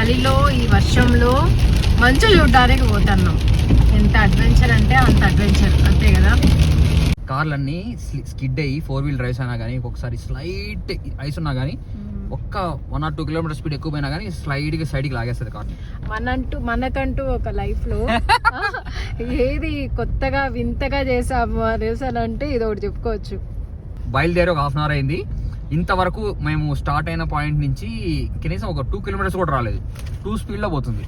చలిలో ఈ వర్షంలో మంచు చూడడానికి పోతున్నాం. ఎంత అడ్వెంచర్ అంటే అంత అడ్వెంచర్, అంతే కదా. కార్లన్నీ స్కిడ్ అయ్యి 4-wheel డ్రైవ్స్ అయినా కానీ ఒకసారి స్లైట్ ఐస్ ఉన్నా కానీ ఒక్క 1 or 2 kilometers స్పీడ్ ఎక్కువ పోయినా కానీ స్లైడ్గా సైడ్కి లాగేస్తుంది కార్. మనకంటూ ఒక లైఫ్లో ఏది కొత్తగా వింతగా చేసాము అనేసానంటే ఇది ఒకటి చెప్పుకోవచ్చు. బయలుదేరి ఒక 1/2 hour అయింది. ఇంతవరకు మేము స్టార్ట్ అయిన పాయింట్ నుంచి కనీసం ఒక 2 kilometers కూడా రాలేదు. 2 స్పీడ్లో పోతుంది.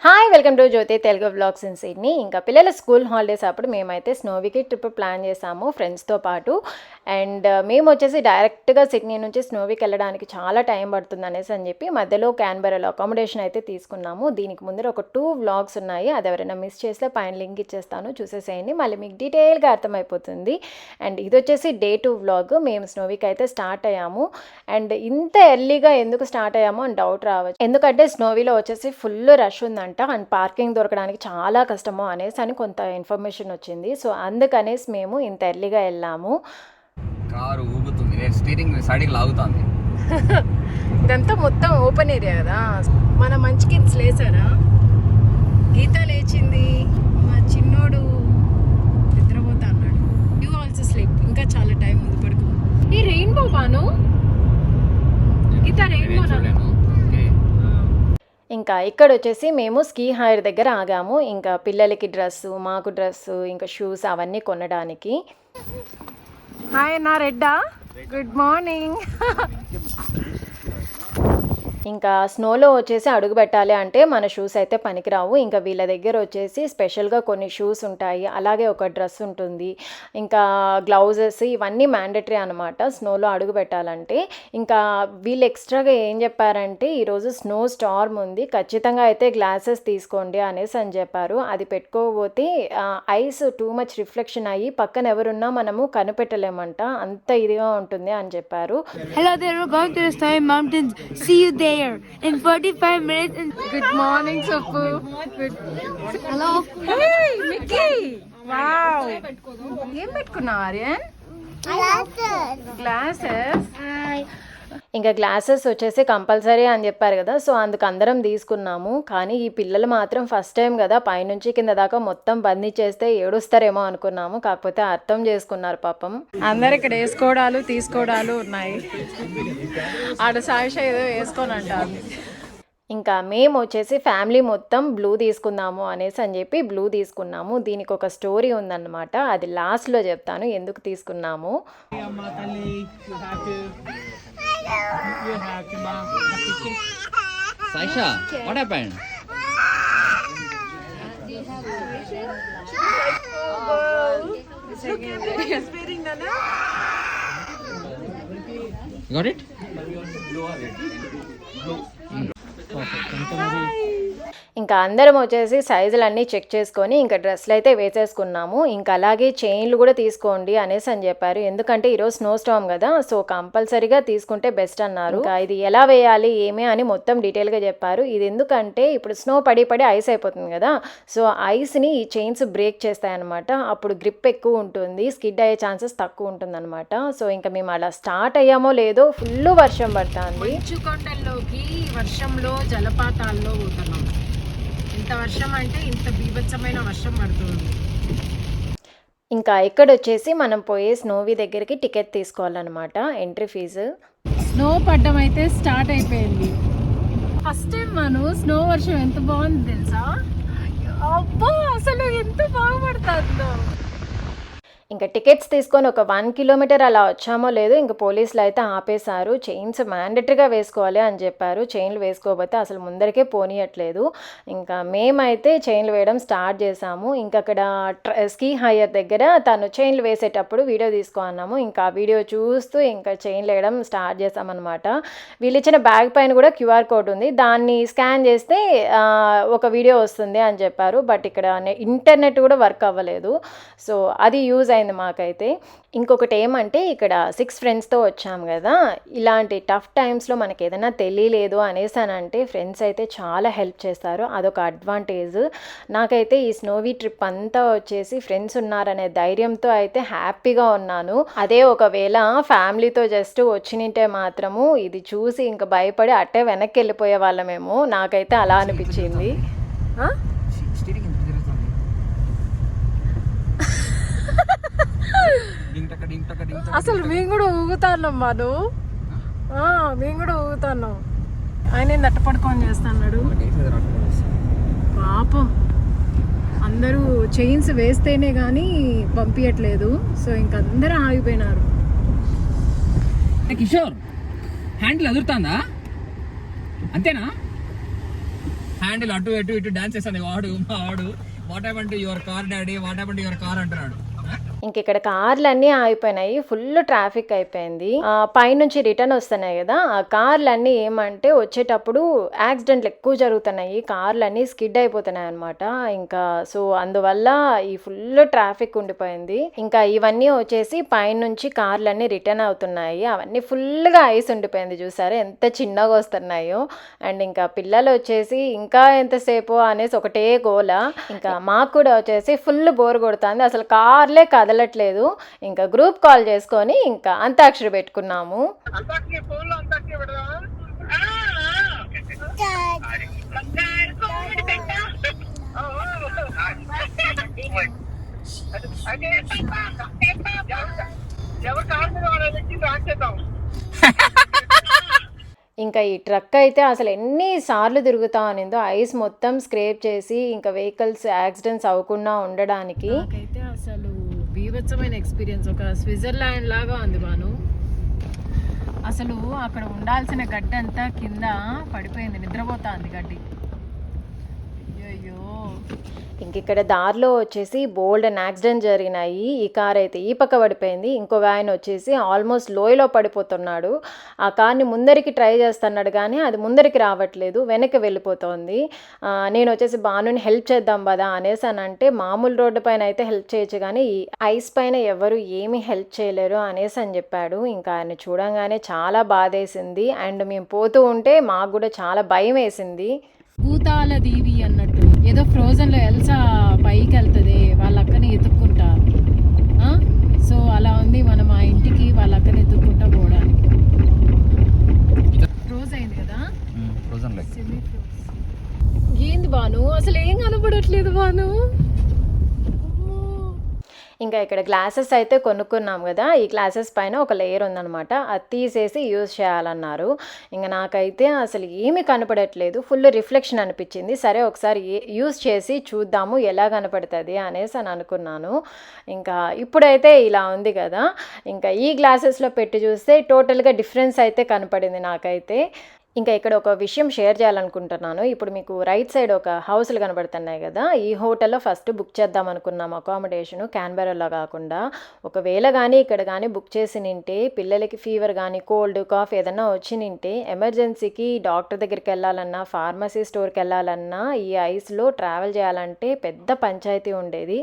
Hi, welcome to Jyothi Telugu vlogs in Sydney. ఇంకా పిల్లల స్కూల్ హాలిడేస్ అప్పుడు మేమైతే స్నోవీకి ట్రిప్ ప్లాన్ చేసాము ఫ్రెండ్స్తో పాటు. అండ్ మేము వచ్చేసి డైరెక్ట్గా సిడ్నీ నుంచి స్నోవీకి వెళ్ళడానికి చాలా టైం పడుతుంది అనేసి అని చెప్పి మధ్యలో క్యాన్బెరాలో అకామిడేషన్ అయితే తీసుకున్నాము. దీనికి ముందర ఒక 2 వ్లాగ్స్ ఉన్నాయి, అది ఎవరైనా మిస్ చేస్తే పైన లింక్ ఇచ్చేస్తాను, చూసేసేయండి, మళ్ళీ మీకు డీటెయిల్గా అర్థమైపోతుంది. అండ్ ఇది వచ్చేసి Day 2 వ్లాగ్. మేము స్నోవీకి అయితే స్టార్ట్ అయ్యాము. అండ్ ఇంత ఎర్లీగా ఎందుకు స్టార్ట్ అయ్యామో అని డౌట్ రావచ్చు, ఎందుకంటే స్నోవీలో వచ్చేసి ఫుల్ రష్ ఉందంట అండ్ పార్కింగ్ దొరకడానికి చాలా కష్టమో అనేసి అని కొంత ఇన్ఫర్మేషన్ వచ్చింది. సో అందుకనేసి మేము ఇంత ఎర్లీగా వెళ్ళాము. కారు ఊగుతుంది, స్టీరింగ్ సైడ్కి లాగుతుంది. ఇదంతా మొత్తం ఓపెన్ ఏరియా కదా. మన మంచి కిడ్స్ లేచారా? గీత లేచింది, మా చిన్నోడు నిద్రపోతా అన్నాడు. యూ ఆల్సో స్లీప్, ఇంకా చాలా టైం ఉంది, పడుకో. ఈ రెయిన్బో బాను, గీత రెయిన్బో. ఇంకా ఇక్కడ వచ్చేసి మేము స్కీ హైర్ దగ్గర ఆగాము. ఇంకా పిల్లలకి డ్రెస్సు, మాకు డ్రెస్సు, ఇంకా షూస్ అవన్నీ కొనడానికి. హాయ్ నా రెడ్డా, గుడ్ మార్నింగ్. ఇంకా స్నోలో వచ్చేసి అడుగు పెట్టాలి అంటే మన షూస్ అయితే పనికిరావు. ఇంకా వీళ్ళ దగ్గర వచ్చేసి స్పెషల్గా కొన్ని షూస్ ఉంటాయి, అలాగే ఒక డ్రెస్ ఉంటుంది, ఇంకా గ్లౌజెస్, ఇవన్నీ మ్యాండేటరీ అనమాట స్నోలో అడుగు పెట్టాలంటే. ఇంకా వీళ్ళు ఎక్స్ట్రాగా ఏం చెప్పారంటే ఈరోజు స్నో స్టార్మ్ ఉంది, ఖచ్చితంగా అయితే గ్లాసెస్ తీసుకోండి అనేసి అని చెప్పారు. అది పెట్టుకోకపోతే ఐస్ టూ మచ్ రిఫ్లెక్షన్ అయ్యి పక్కన ఎవరున్నా మనము కనిపెట్టలేమంట, అంత ఇదిగా ఉంటుంది అని చెప్పారు. Hello there, we're going to the Snowy Mountains. See you there in 45 minutes. Good morning, Suppu. Good. Hello. Hey, Mickey. Wow. ఏం పెట్టుకున్నావు ఆర్యన్? గ్లాసెస్. ఇంకా గ్లాసెస్ వచ్చేసి కంపల్సరీ అని చెప్పారు కదా, సో అందుకు అందరం తీసుకున్నాము. కానీ ఈ పిల్లలు మాత్రం ఫస్ట్ టైం కదా, పైనుంచి కింద దాకా మొత్తం బందీ చేస్తే ఏడుస్తారేమో అనుకున్నాము, కాకపోతే అర్థం చేసుకున్నారు పాపం. అందరు ఇక్కడ వేసుకోవడాలు తీసుకోవడాలు ఉన్నాయి. ఆడ సాయిష ఏదో వేసుకొని అంటారు. ఇంకా మేము వచ్చేసి ఫ్యామిలీ మొత్తం బ్లూ తీసుకుందాము అనేసి అని చెప్పి బ్లూ తీసుకున్నాము. దీనికి ఒక స్టోరీ ఉందన్నమాట, అది లాస్ట్లో చెప్తాను ఎందుకు తీసుకున్నాము. Saisha, what happened? Got it? ఇంకా అందరం వచ్చేసి సైజులన్నీ చెక్ చేసుకొని ఇంకా డ్రెస్లు అయితే వేసేసుకున్నాము. ఇంకా అలాగే చైన్లు కూడా తీసుకోండి అనేసి అని చెప్పారు, ఎందుకంటే ఈరోజు స్నో స్టార్మ్ కదా, సో కంపల్సరీగా తీసుకుంటే బెస్ట్ అన్నారు. ఇంకా ఇది ఎలా వేయాలి ఏమే అని మొత్తం డీటెయిల్గా చెప్పారు. ఇది ఎందుకంటే ఇప్పుడు స్నో పడి ఐస్ అయిపోతుంది కదా, సో ఐస్ని ఈ చైన్స్ బ్రేక్ చేస్తాయన్నమాట, అప్పుడు గ్రిప్ ఎక్కువ ఉంటుంది, స్కిడ్ అయ్యే ఛాన్సెస్ తక్కువ ఉంటుంది అనమాట. సో ఇంకా మేము అలా స్టార్ట్ అయ్యామో లేదో ఫుల్ వర్షం పడుతుంది. మంచుకొండల్లోకి వర్షంలో జలపాతాల్లో పోతున్నాం. ఇంత వర్షం అంటే ఇంత బీభత్సమైన వర్షం పడుతుంది. ఇంకా ఇక్కడ వచ్చేసి మనం పోయే స్నోవీ దగ్గరికి టికెట్ తీసుకోవాలన్నమాట, ఎంట్రీ ఫీజు. స్నో పడ్డం అయితే స్టార్ట్ అయిపోయింది. ఫస్ట్ టైం మనం స్నో వర్షం ఎంత బాగుంది తెలుసా, అబ్బా అసలు ఎంత బాగా పడుతుందో. ఇంకా టికెట్స్ తీసుకొని ఒక 1 kilometer అలా వచ్చామో లేదో ఇంకా పోలీసులు అయితే ఆపేశారు. చైన్స్ మ్యాండేటరీగా వేసుకోవాలి అని చెప్పారు, చైన్లు వేసుకోకపోతే అసలు ముందరికే పోనీయట్లేదు. ఇంకా మేమైతే చైన్లు వేయడం స్టార్ట్ చేసాము. ఇంకా అక్కడ స్కీ హైయర్ దగ్గర తను చైన్లు వేసేటప్పుడు వీడియో తీసుకో అన్నాము, ఇంకా వీడియో చూస్తూ ఇంకా చైన్లు వేయడం స్టార్ట్ చేసామన్నమాట. వీళ్ళు ఇచ్చిన బ్యాగ్ పైన కూడా QR కోడ్ ఉంది, దాన్ని స్కాన్ చేస్తే ఒక వీడియో వస్తుంది అని చెప్పారు. బట్ ఇక్కడ ఇంటర్నెట్ కూడా వర్క్ అవ్వలేదు, సో అది యూజ్ అయింది అయింది మాకైతే. ఇంకొకటి ఏమంటే ఇక్కడ 6 ఫ్రెండ్స్తో వచ్చాము కదా, ఇలాంటి టఫ్ టైమ్స్లో మనకి ఏదైనా తెలియలేదు అనేసానంటే ఫ్రెండ్స్ అయితే చాలా హెల్ప్ చేస్తారు, అదొక అడ్వాంటేజ్. నాకైతే ఈ స్నోవీ ట్రిప్ అంతా వచ్చేసి ఫ్రెండ్స్ ఉన్నారనే ధైర్యంతో అయితే హ్యాపీగా ఉన్నాను. అదే ఒకవేళ ఫ్యామిలీతో జస్ట్ వచ్చినింటే మాత్రము ఇది చూసి ఇంకా భయపడి అట్టే వెనక్కి వెళ్ళిపోయే వాళ్ళమేమో, నాకైతే అలా అనిపించింది. అసలు మేము కూడా ఊగుతాన్నాం మాను, మేము కూడా ఊగుతున్నాం. ఆయన దట్ట పడుకొని చేస్తున్నాడు పాపం. అందరూ చైన్స్ వేస్తేనే కానీ పంపించట్లేదు, సో ఇంక అందరూ ఆగిపోయినారు. కిషోర్ హ్యాండిల్ అదురుతుందా అంతేనా? హ్యాండిల్ అటు ఇటు ఇటు డాన్స్ చేస్తాను వాడు what happened to your car daddy, what happened to your car అంటున్నాడు. ఇంక ఇక్కడ కార్లన్నీ ఆగిపోయినాయి, ఫుల్ ట్రాఫిక్ అయిపోయింది. పైనుంచి రిటర్న్ వస్తున్నాయి కదా, ఆ కార్లన్నీ ఏమంటే వచ్చేటప్పుడు యాక్సిడెంట్లు ఎక్కువ జరుగుతున్నాయి, కార్లన్నీ స్కిడ్ అయిపోతున్నాయి అనమాట. ఇంకా సో అందువల్ల ఈ ఫుల్ ట్రాఫిక్ ఉండిపోయింది. ఇంకా ఇవన్నీ వచ్చేసి పైనుంచి కార్లన్నీ రిటర్న్ అవుతున్నాయి, అవన్నీ ఫుల్గా ఐస్ ఉండిపోయింది. చూసారా ఎంత చిన్నగా వస్తున్నాయో. అండ్ ఇంకా పిల్లలు వచ్చేసి ఇంకా ఎంతసేపు అనేసి ఒకటే గోల. ఇంకా మాకు కూడా వచ్చేసి ఫుల్ బోర్ కొడుతుంది, అసలు కార్లే కదలట్లేదు. ఇంకా గ్రూప్ కాల్ చేసుకొని ఇంకా అంతాక్షరి పెట్టుకున్నాము. ఇంకా ఈ ట్రక్ అయితే అసలు ఎన్నిసార్లు తిరుగుతా అనిందో, ఐస్ మొత్తం స్క్రేప్ చేసి ఇంకా వెహికల్స్ యాక్సిడెంట్స్ అవ్వకుండా ఉండడానికి. నాకైతే అసలు బీభత్సమైన ఎక్స్పీరియన్స్, ఒక స్విట్జర్లాండ్ లాగా ఉంది బాను. అసలు అక్కడ ఉండాల్సిన గడ్డి అంతా కింద పడిపోయింది, నిద్రపోతుంది గడ్డి. అయ్యో ఇంక ఇక్కడ దారిలో వచ్చేసి బోల్డ్ అండ్ యాక్సిడెంట్ జరిగినాయి. ఈ కార్ అయితే ఈ పక్క పడిపోయింది, ఇంకొక ఆయన వచ్చేసి ఆల్మోస్ట్ లోయలో పడిపోతున్నాడు. ఆ కార్ని ముందరికి ట్రై చేస్తున్నాడు కానీ అది ముందరికి రావట్లేదు, వెనక్కి వెళ్ళిపోతుంది. నేను వచ్చేసి బానుని హెల్ప్ చేద్దాం కదా అనేసానంటే, మామూలు రోడ్డు పైన అయితే హెల్ప్ చేయొచ్చు కానీ ఈ ఐస్ పైన ఎవరు ఏమీ హెల్ప్ చేయలేరు అనేసి అని చెప్పాడు. ఇంకా ఆయన చూడంగానే చాలా బాధేసింది. అండ్ మేము పోతూ ఉంటే మాకు కూడా చాలా భయం వేసింది. భూతాల దీవి అన్నట్టు ఏదో ఫ్రోజన్లో ఎల్సా పైకి వెళ్తుంది వాళ్ళ అక్కని ఎత్తుక్కుంటా. సో అలా ఉంది, మనం ఆ ఇంటికి వాళ్ళ అక్కని ఎత్తుక్కుంటా పోవడానికి. ఫ్రోజ్ అయింది కదా, సెమీ ఫ్రోజ్. ఏంది బాను, అసలు ఏం కనపడట్లేదు బాను. ఇంకా ఇక్కడ గ్లాసెస్ అయితే కొనుక్కున్నాం కదా, ఈ గ్లాసెస్ పైన ఒక లేయర్ ఉందన్నమాట, అది తీసేసి యూజ్ చేయాలన్నారు. ఇంకా నాకైతే అసలు ఏమీ కనపడట్లేదు, ఫుల్ రిఫ్లెక్షన్ అనిపించింది. సరే ఒకసారి యూజ్ చేసి చూద్దాము ఎలా కనపడుతుంది అనేసి అని అనుకున్నాను. ఇంకా ఇప్పుడైతే ఇలా ఉంది కదా, ఇంకా ఈ గ్లాసెస్లో పెట్టి చూస్తే టోటల్గా డిఫరెన్స్ అయితే కనపడింది నాకైతే. ఇంకా ఇక్కడ ఒక విషయం షేర్ చేయాలనుకుంటున్నాను. ఇప్పుడు మీకు రైట్ సైడ్ ఒక హౌస్లు కనబడుతున్నాయి కదా, ఈ హోటల్లో ఫస్ట్ బుక్ చేద్దాం అనుకున్నాం అకామిడేషను, క్యాన్బెరాలో కాకుండా. ఒకవేళ కానీ ఇక్కడ కానీ బుక్ చేసి నింటే పిల్లలకి ఫీవర్ కానీ కోల్డ్ కాఫ్ ఏదన్నా వచ్చి నింటే ఎమర్జెన్సీకి డాక్టర్ దగ్గరికి వెళ్ళాలన్నా ఫార్మసీ స్టోర్కి వెళ్ళాలన్నా ఈ ఐస్లో ట్రావెల్ చేయాలంటే పెద్ద పంచాయతీ ఉండేది.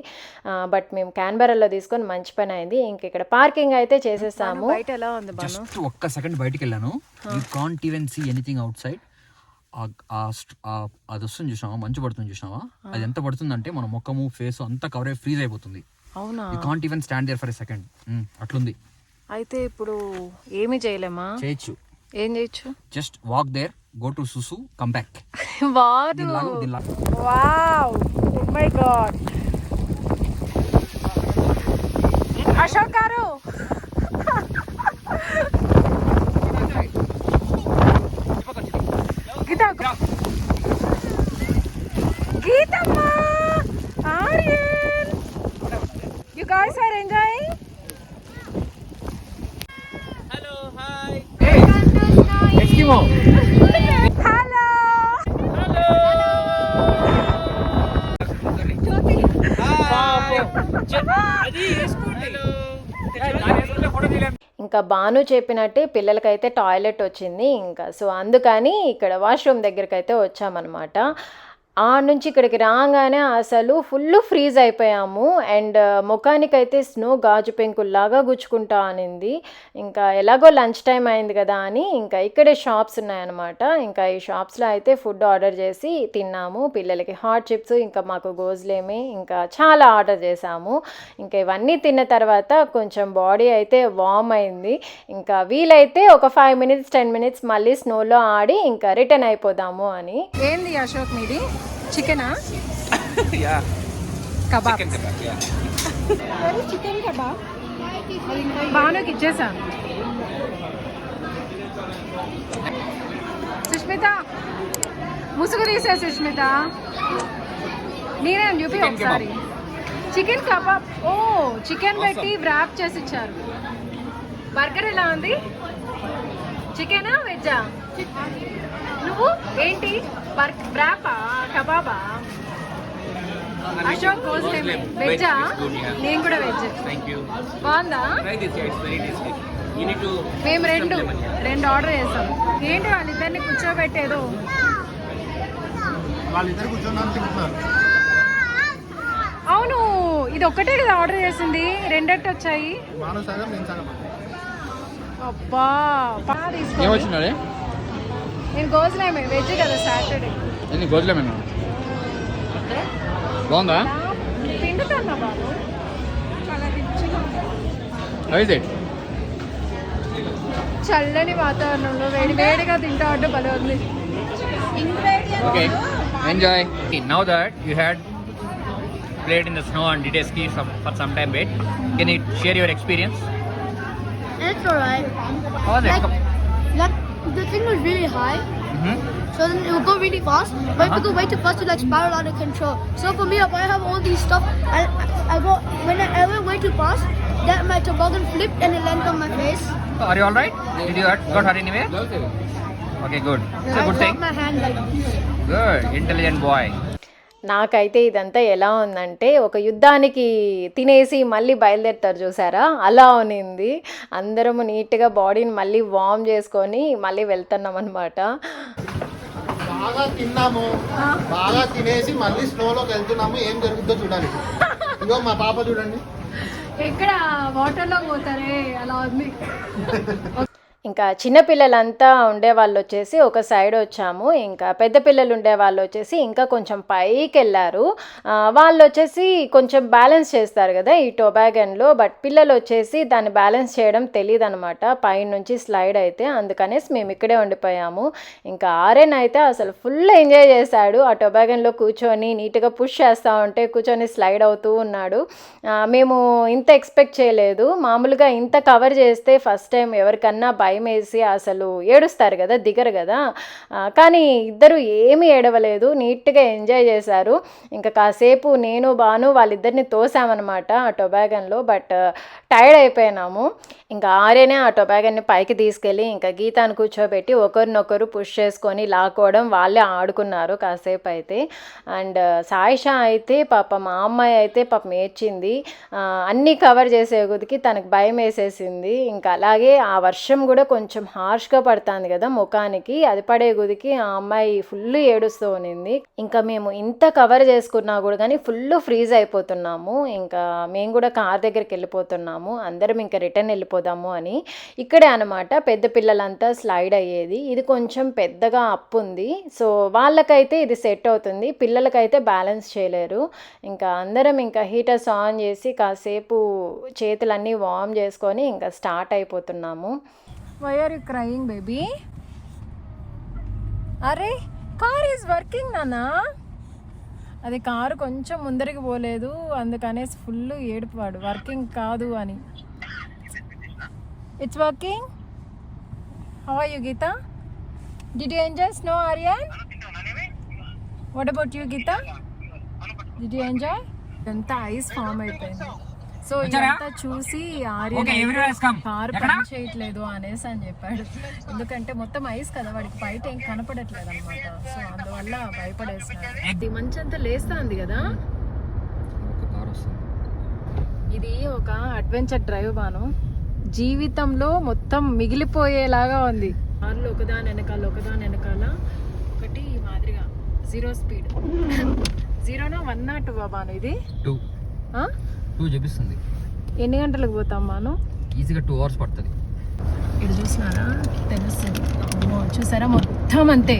బట్ మేము క్యాన్బెరాలో తీసుకొని మంచి పని అయింది. ఇంక ఇక్కడ పార్కింగ్ అయితే చేసేసాము. బయట ఎలా ఉంది బాను? ఒక్క సెకండ్ బయటికి వెళ్ళాను, you can't even see anything outside. అది వస్తుంది చూసినావా, మంచు పడుతుంది చూసినావా, అది ఎంత పడుతుందంటే మన ముఖము ఫేస్ అంతా కవర్ అయ్యి ఫ్రీజ్ అయిపోతుంది. అవునా? You can't even stand there for a second. అట్లుంది. అయితే ఇప్పుడు ఏమి చేయలేమా? చేయొచ్చు. ఏం చేయొచ్చు? Just walk there, go to సుసు, come back. Wow, oh my god. Ashok గారు, గీతమ్మా, Aryan, you guys are enjoying? Hello, hi. Hey, Eskimo. Hello. Hello. ఇంకా బాను చెప్పినట్టే పిల్లలకైతే టాయిలెట్ వచ్చింది. ఇంకా సో అందుకని ఇక్కడ వాష్రూమ్ దగ్గరికి అయితే వచ్చామన్నమాట. ఆ నుంచి ఇక్కడికి రాగానే అసలు ఫుల్ ఫ్రీజ్ అయిపోయాము. అండ్ ముఖానికైతే స్నో గాజు పెంకుల్లాగా గుచ్చుకుంటా అనింది. ఇంకా ఎలాగో లంచ్ టైం అయింది కదా అని ఇంకా ఇక్కడే షాప్స్ ఉన్నాయన్నమాట. ఇంకా ఈ షాప్స్లో అయితే ఫుడ్ ఆర్డర్ చేసి తిన్నాము. పిల్లలకి హాట్ చిప్స్, ఇంకా మాకు గోజ్లేమి, ఇంకా చాలా ఆర్డర్ చేసాము. ఇంకా ఇవన్నీ తిన్న తర్వాత కొంచెం బాడీ అయితే వార్మ్ అయింది. ఇంకా వీలైతే ఒక 5 minutes 10 minutes మళ్ళీ స్నోలో ఆడి ఇంకా రిటర్న్ అయిపోదాము అని. ఏంది అశోక్ మీది చికెనా? Yeah. Kebab. Chicken kebab, yeah. Chicken kebab బానుకి ఇచ్చేసాను. సుష్మిత ముసుగు తీసే సుష్మిత, నేనేం చూపి Chicken ఒకసారి. Chicken kebab. ఓ చికెన్ పెట్టి వ్రాప్ చేసి ఇచ్చారు. బర్గర్ ఎలా ఉంది? చికెనా వెజ్జా? నువ్వు ఏంటి వ్రాపా కబాబా? అశోక్ గోజ్లేమి వెజ్జా? నేను కూడా వెజ్. Thank you. బాగుందా? Try this, yeah, it's very tasty. You need to. మేము రెండు ఆర్డర్ చేసాం. ఏంటి వాళ్ళిద్దరిని కూర్చోబెట్టేదో? వాళ్ళిద్దరు కూర్చొని తింటున్నారు. అవును, ఇది ఒక్కటే కదా ఆర్డర్ చేసింది, రెండెట్టు వచ్చాయి. మానవ సగం నేను సగం. అబ్బా తీసుకో. ఏమొచ్చినాడే? నేను గోజ్లేమే వెజ్ కదా సాటర్డే. ఎన్ని గోజ్లేమేనా? బాగుందా? పిండుతున్నా బాబు, చాలా రిచ్గా ఉంది. How is it? చల్లని వాతావరణంలో వేడిగా తింటా ఉంటే భలే ఉంది. Okay, enjoy. Now that you had played in the snow and did a ski for some time, wait, can you share your experience? It's alright. How was it? Like the thing was really high, so then it would go really fast. But if you go way too fast, it like spiral out of control. So for me, if I have all these stuff, I go when I went way too fast, that my toboggan flipped and it landed on my face. Are you alright? Did you got hurt anywhere? Okay, good. It's a I good dropped thing. my hand like this. Good, intelligent boy. నాకైతే ఇదంతా ఎలా ఉందంటే ఒక యుద్ధానికి తినేసి మళ్ళీ బయలుదేరుతారు చూసారా, అలా ఉనింది. అందరము నీట్గా బాడీని మళ్ళీ వార్మ్ చేసుకొని మళ్ళీ వెళ్తున్నాం అనమాట. బాగా తిన్నాము, బాగా తినేసి మళ్ళీ స్నోలోకి వెళ్తున్నాము. ఏం జరుగుతుందో చూడాలి. ఇగో మా పాప చూడండి. ఎక్కడ వాటర్లో పోతారే అలా ఉంది. ఇంకా చిన్నపిల్లలంతా ఉండేవాళ్ళు వచ్చేసి ఒక సైడ్ వచ్చాము. ఇంకా పెద్ద పిల్లలు ఉండేవాళ్ళు వచ్చేసి ఇంకా కొంచెం పైకి వెళ్ళారు. వాళ్ళు వచ్చేసి కొంచెం బ్యాలెన్స్ చేస్తారు కదా ఈ టొబాగన్లో, బట్ పిల్లలు వచ్చేసి దాన్ని బ్యాలెన్స్ చేయడం తెలియదు అనమాట పైనుంచి స్లైడ్ అయితే. అందుకనేసి మేము ఇక్కడే ఉండిపోయాము. ఇంకా ఆర్యన్ అయితే అసలు ఫుల్ ఎంజాయ్ చేశాడు. ఆ టొబాగన్లో కూర్చొని నీట్గా పుష్ చేస్తూ ఉంటే కూర్చొని స్లైడ్ అవుతూ ఉన్నాడు. మేము ఇంత ఎక్స్పెక్ట్ చేయలేదు. మామూలుగా ఇంత కవర్ చేస్తే ఫస్ట్ టైం ఎవరికన్నా భయం వేసి అసలు ఏడుస్తారు కదా, దిగరు కదా. కానీ ఇద్దరు ఏమీ ఏడవలేదు, నీట్గా ఎంజాయ్ చేశారు. ఇంకా కాసేపు నేను బాను వాళ్ళిద్దరిని తోసామన్నమాట ఆ టొబాగన్లో, బట్ టైర్డ్ అయిపోయినాము. ఇంకా ఆర్యనే ఆ టొబాగన్ని పైకి తీసుకెళ్ళి ఇంకా గీతాను కూర్చోబెట్టి ఒకరినొకరు పుష్ చేసుకొని లాక్కోవడం, వాళ్ళే ఆడుకున్నారు కాసేపు అయితే. అండ్ సాయిషా అయితే పాపం మా అమ్మాయి అయితే పాపం ఏడ్చింది. అన్నీ కవర్ చేసే కొద్దికి తనకు భయం వేసేసింది. ఇంకా అలాగే ఆ వర్షం కూడా కొంచెం హార్ష్గా పడుతుంది కదా ముఖానికి, అది పడే కొద్దికి ఆ అమ్మాయి ఫుల్ ఏడుస్తూ ఉన్నింది. ఇంకా మేము ఇంత కవర్ చేసుకున్నా కూడా కానీ ఫుల్ ఫ్రీజ్ అయిపోతున్నాము. ఇంకా మేము కూడా కార్ దగ్గరికి వెళ్ళిపోతున్నాము, అందరం ఇంకా రిటర్న్ వెళ్ళిపోదాము అని. ఇక్కడే అనమాట పెద్ద పిల్లలంతా స్లైడ్ అయ్యేది. ఇది కొంచెం పెద్దగా అప్ ఉంది, సో వాళ్ళకైతే ఇది సెట్ అవుతుంది, పిల్లలకైతే బ్యాలెన్స్ చేయలేరు. ఇంకా అందరం ఇంకా హీటర్స్ ఆన్ చేసి కాసేపు చేతులన్నీ వార్మ్ చేసుకొని ఇంకా స్టార్ట్ అయిపోతున్నాము. Why are you crying, baby? అరే కార్ ఈజ్ వర్కింగ్ నానా. అది కారు కొంచెం ముందరికి పోలేదు, అందుకనేసి ఫుల్ ఏడుపాడు వర్కింగ్ కాదు అని. It's working. How are you Geeta? Did you enjoy snow Aryan? What about you Geeta? Did you enjoy? ఎంత ఐస్ ఫామ్ అయిపోయింది. సో ఇదంతా చూసి ఆర్యన్ కారు పని చేయట్లేదు అనేసి అని చెప్పాడు. ఎందుకంటే మొత్తం ఐస్ కదా, వాడికి బయట ఏం కనపడట్లేదు అనమాట. సో అందువల్ల భయపడేసినాడు. ఇది మంచి అంతా లేస్తుంది కదా. ఇది ఒక అడ్వెంచర్ డ్రైవ్ బాను, జీవితంలో మొత్తం మిగిలిపోయేలాగా ఉంది. కార్లు ఒకదాని వెనకాల ఒకటి మాదిరిగా 0 స్పీడ్ 0నా 1 బాను ఇది 2 చూపిస్తుంది. ఎన్ని గంటలకు పోతాం మాను? ఈజీగా 2 hours పడుతుంది. ఇది చూసినారా తెలుస్తుంది. చూసారా మొత్తం అంతే.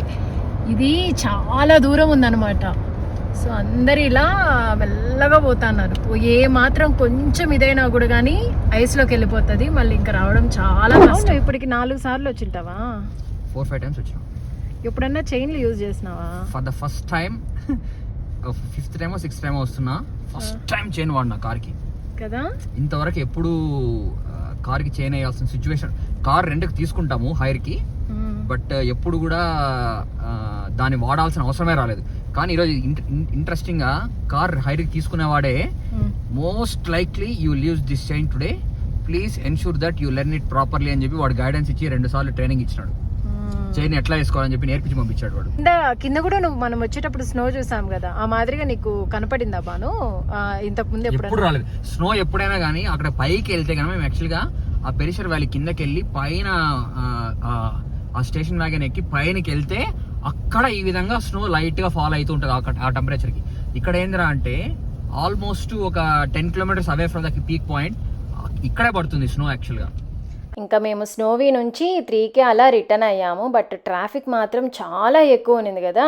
ఇది చాలా దూరం ఉందన్నమాట. సో అందరు ఇలా మెల్లగా పోతున్నారు. ఏ మాత్రం కొంచెం ఇదైనా కూడా కానీ ఐస్లోకి వెళ్ళిపోతుంది. మళ్ళీ ఇంకా రావడం చాలా కష్టం. ఇప్పటికి 4 సార్లు వచ్చింటావా? 4-5 times వచ్చినాం. ఎప్పుడన్నా చైన్లు యూజ్ చేసినావా? For the first time 5th time 6th time వస్తున్నా. ఫస్ట్ టైం చైన్ వాడినా కార్కి కదా. ఇంతవరకు ఎప్పుడు కార్కి చైన్ వేయాల్సిన సిచ్యువేషన్. కార్ రెంట్కి తీసుకుంటాము హైర్కి, బట్ ఎప్పుడు కూడా దాన్ని వాడాల్సిన అవసరమే రాలేదు. కానీ ఈరోజు ఇంట్రెస్టింగ్గా కార్ హైర్కి తీసుకునేవాడే most likely you use this chain today, please ensure that you learn it properly అని చెప్పి వాడు గైడెన్స్ ఇచ్చి 2 సార్లు ట్రైనింగ్ ఇచ్చినాడు. చైన్ ఎట్లా వేసుకోవాలని చెప్పి నేర్పించి పంపించాడు వాడు. కింద కూడా నువ్వు మనం వచ్చేటప్పుడు స్నో చూసాం కదా, ఆ మాదిరిగా నీకు కనపడిందా బాను? ఇంతకు ముందు ఎప్పుడు రాలేదు స్నో. ఎప్పుడైనా కానీ అక్కడ పైకి వెళ్తే కనుక మేము యాక్చువల్గా ఆ పెరిషర్ వ్యాలీ కిందకి వెళ్ళి పైన ఆ స్టేషన్ వ్యాగన్ ఎక్కి పైనకి వెళ్తే అక్కడ ఈ విధంగా స్నో లైట్ గా ఫాల్ అవుతూ ఉంటుంది ఆ టెంపరేచర్ కి. ఇక్కడ ఏందిరా అంటే ఆల్మోస్ట్ ఒక 10 kilometers away from the peak point ఇక్కడే పడుతుంది స్నో యాక్చువల్గా. ఇంకా మేము స్నోవీ నుంచి 3కి అలా రిటర్న్ అయ్యాము. బట్ ట్రాఫిక్ మాత్రం చాలా ఎక్కువ ఉన్నింది కదా.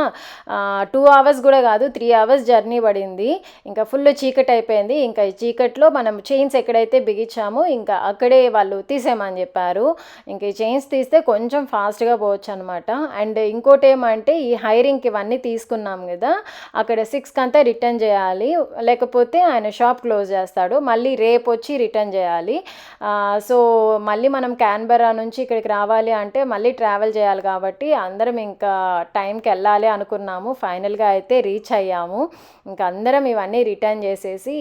2 hours కూడా కాదు, 3 hours జర్నీ పడింది. ఇంకా ఫుల్ చీకటి అయిపోయింది. ఇంకా ఈ చీకట్లో మనం చైన్స్ ఎక్కడైతే బిగించామో ఇంకా అక్కడే వాళ్ళు తీసేయమని చెప్పారు. ఇంకా ఈ చైన్స్ తీస్తే కొంచెం ఫాస్ట్గా పోవచ్చు అనమాట. అండ్ ఇంకోటి ఏమంటే ఈ హైరింగ్కి ఇవన్నీ తీసుకున్నాం కదా, అక్కడ 6కి అంతా రిటర్న్ చేయాలి, లేకపోతే ఆయన షాప్ క్లోజ్ చేస్తాడు. మళ్ళీ రేపు వచ్చి రిటర్న్ చేయాలి. సో మళ్ళీ మనం క్యాన్బెరా నుంచి ఇక్కడికి రావాలి అంటే మళ్ళీ ట్రావెల్ చేయాలి కాబట్టి అందరం ఇంకా టైంకి వెళ్ళాలి అనుకున్నాము. ఫైనల్గా అయితే రీచ్ అయ్యాము. ఇంకా అందరం ఇవన్నీ రిటర్న్ చేసేసి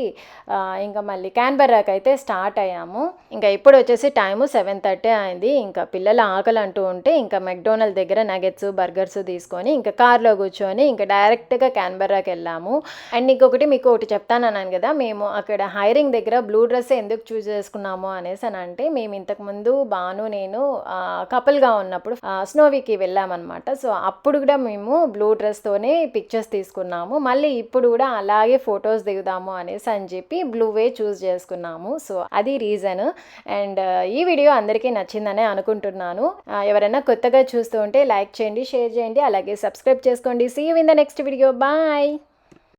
ఇంకా మళ్ళీ క్యాన్బెరాకి అయితే స్టార్ట్ అయ్యాము. ఇంకా ఇప్పుడు వచ్చేసి టైము 7:30 అయింది. ఇంకా పిల్లలు ఆకలి అంటూ ఉంటే ఇంకా మెక్డొనాల్డ్ దగ్గర నగెట్స్ బర్గర్స్ తీసుకొని ఇంకా కార్లో కూర్చొని ఇంకా డైరెక్ట్గా క్యాన్బెరాకి వెళ్ళాము. అండ్ ఇంకొకటి మీకు ఒకటి చెప్తానన్నాను కదా, మేము అక్కడ హైరింగ్ దగ్గర బ్లూ డ్రెస్ ఎందుకు చూస్ చేసుకున్నాము అనేసి అని అంటే, మేము ఇంతకుముందు బాను నేను కపుల్గా ఉన్నప్పుడు స్నోవీకి వెళ్ళామన్నమాట. సో అప్పుడు కూడా మేము బ్లూ డ్రెస్తోనే పిక్చర్స్ తీసుకున్నాము. మళ్ళీ ఇప్పుడు కూడా అలాగే ఫొటోస్ దిగుదాము అనేసి అని చెప్పి బ్లూవే చూస్ చేసుకున్నాము. సో అది రీజన్. అండ్ ఈ వీడియో అందరికీ నచ్చిందనే అనుకుంటున్నాను. ఎవరైనా కొత్తగా చూస్తూ ఉంటే లైక్ చేయండి, షేర్ చేయండి, అలాగే సబ్స్క్రైబ్ చేసుకోండి. See you in the next video. Bye.